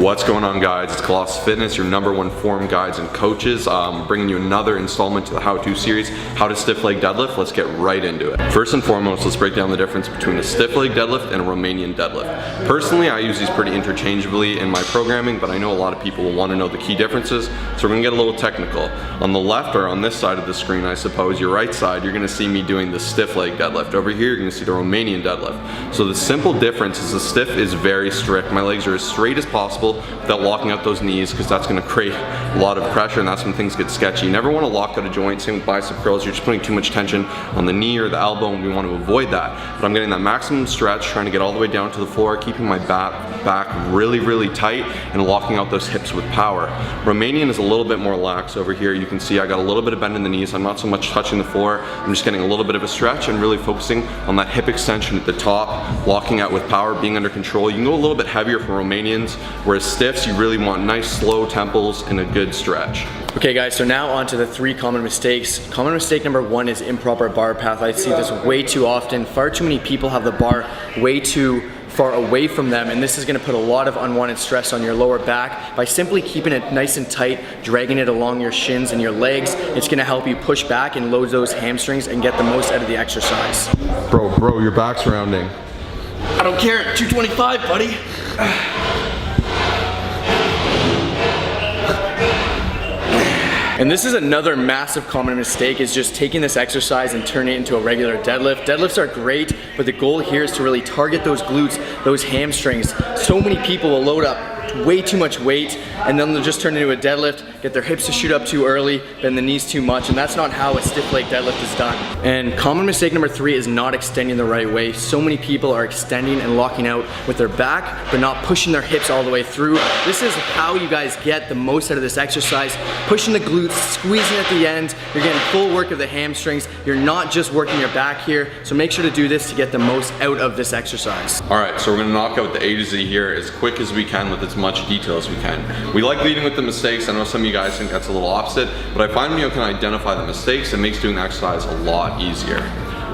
What's going on, guys? It's Colossus Fitness, your #1 form guides and coaches. Bringing you another installment to the how-to series, how to stiff leg deadlift. Let's get right into it. First and foremost, let's break down the difference between a stiff leg deadlift and a Romanian deadlift. Personally, I use these pretty interchangeably in my programming, but I know a lot of people will want to know the key differences, so we're gonna get a little technical. On the left, or on this side of the screen, I suppose, your right side, you're gonna see me doing the stiff leg deadlift. Over here, you're gonna see the Romanian deadlift. So the simple difference is the stiff is very strict. My legs are as straight as possible without locking out those knees, because that's going to create a lot of pressure, and that's when things get sketchy. You never want to lock out a joint. Same with bicep curls, you're just putting too much tension on the knee or the elbow, and we want to avoid that. But I'm getting that maximum stretch, trying to get all the way down to the floor, keeping my back really tight and locking out those hips with power. Romanian is a little bit more lax over here. You can see I got a little bit of bend in the knees. I'm not so much touching the floor. I'm just getting a little bit of a stretch and really focusing on that hip extension at the top, locking out with power, being under control. You can go a little bit heavier for Romanians, whereas stiffs, you really want nice slow tempos and a good stretch. Okay guys, so now on to the 3 common mistakes. Common mistake number 1 is improper bar path. I see this way too often. Far too many people have the bar way too far away from them, and this is gonna put a lot of unwanted stress on your lower back. By simply keeping it nice and tight, dragging it along your shins and your legs, it's gonna help you push back and load those hamstrings and get the most out of the exercise. Bro, your back's rounding. I don't care, 225, buddy. And this is another massive common mistake, is just taking this exercise and turning it into a regular deadlift. Deadlifts are great, but the goal here is to really target those glutes, those hamstrings. So many people will load up way too much weight, and then they'll just turn into a deadlift, get their hips to shoot up too early, bend the knees too much, and that's not how a stiff leg deadlift is done. And common mistake number 3 is not extending the right way. So many people are extending and locking out with their back, but not pushing their hips all the way through. This is how you guys get the most out of this exercise. Pushing the glutes, squeezing at the end, you're getting full work of the hamstrings. You're not just working your back here, so make sure to do this to get the most out of this exercise. All right, so we're gonna knock out the A to Z here as quick as we can with as much detail as we can. We like leading with the mistakes. I know some of you guys think that's a little opposite, but I find when you can identify the mistakes, it makes doing the exercise a lot easier.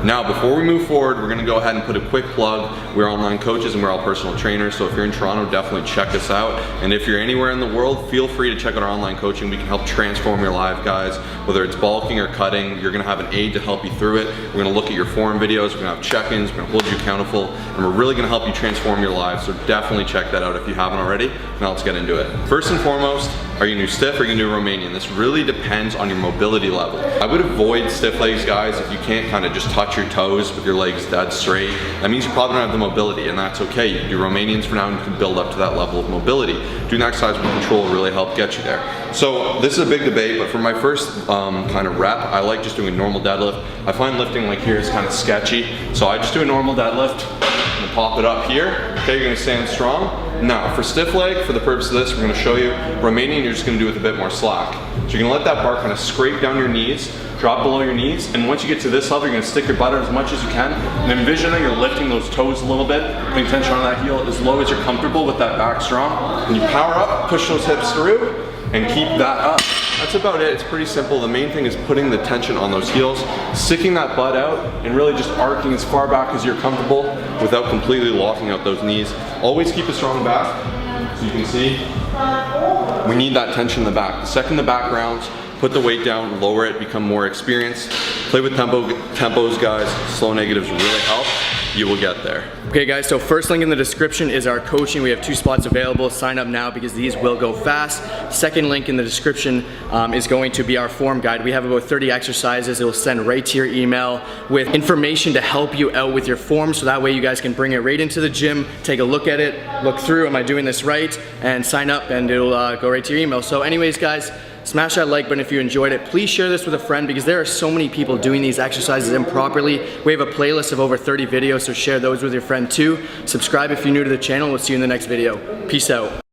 Now, before we move forward, we're gonna go ahead and put a quick plug. We're online coaches and we're all personal trainers, so if you're in Toronto, definitely check us out. And if you're anywhere in the world, feel free to check out our online coaching. We can help transform your life, guys. Whether it's bulking or cutting, you're gonna have an aid to help you through it. We're gonna look at your form videos, we're gonna have check-ins, we're gonna hold you accountable, and we're really gonna help you transform your life, so definitely check that out if you haven't already. Now let's get into it. First and foremost, are you gonna do stiff or are you gonna do Romanian? This really depends on your mobility level. I would avoid stiff legs, guys, if you can't kind of just touch your toes with your legs dead straight. That means you probably don't have the mobility, and that's okay. You can do Romanians for now and you can build up to that level of mobility. Doing that exercise with control will really help get you there. So this is a big debate, but for my first kind of rep, I like just doing a normal deadlift. I find lifting like here is kind of sketchy, so I just do a normal deadlift. I'm gonna pop it up here. Okay, you're gonna stand strong. Now, for stiff leg, for the purpose of this, we're gonna show you Romanian, you're just gonna do it with a bit more slack. So you're gonna let that bar kind of scrape down your knees, drop below your knees, and once you get to this level, you're gonna stick your butt out as much as you can, and envision that you're lifting those toes a little bit, putting tension on that heel as low as you're comfortable with that back strong. And you power up, push those hips through, and keep that up. That's about it. It's pretty simple. The main thing is putting the tension on those heels, sticking that butt out, and really just arcing as far back as you're comfortable without completely locking out those knees. Always keep a strong back, so you can see we need that tension in the back. The second the back rounds, put the weight down, lower it, become more experienced. Play with tempos, guys. Slow negatives really help. You will get there. Okay guys, so first link in the description is our coaching. We have 2 spots available. Sign up now because these will go fast. Second link in the description is going to be our form guide. We have about 30 exercises. It will send right to your email with information to help you out with your form, so that way you guys can bring it right into the gym, take a look at it, look through, am I doing this right, and sign up, and it'll go right to your email. So anyways guys, smash that like button if you enjoyed it. Please share this with a friend, because there are so many people doing these exercises improperly. We have a playlist of over 30 videos, so share those with your friend too. Subscribe if you're new to the channel. We'll see you in the next video. Peace out.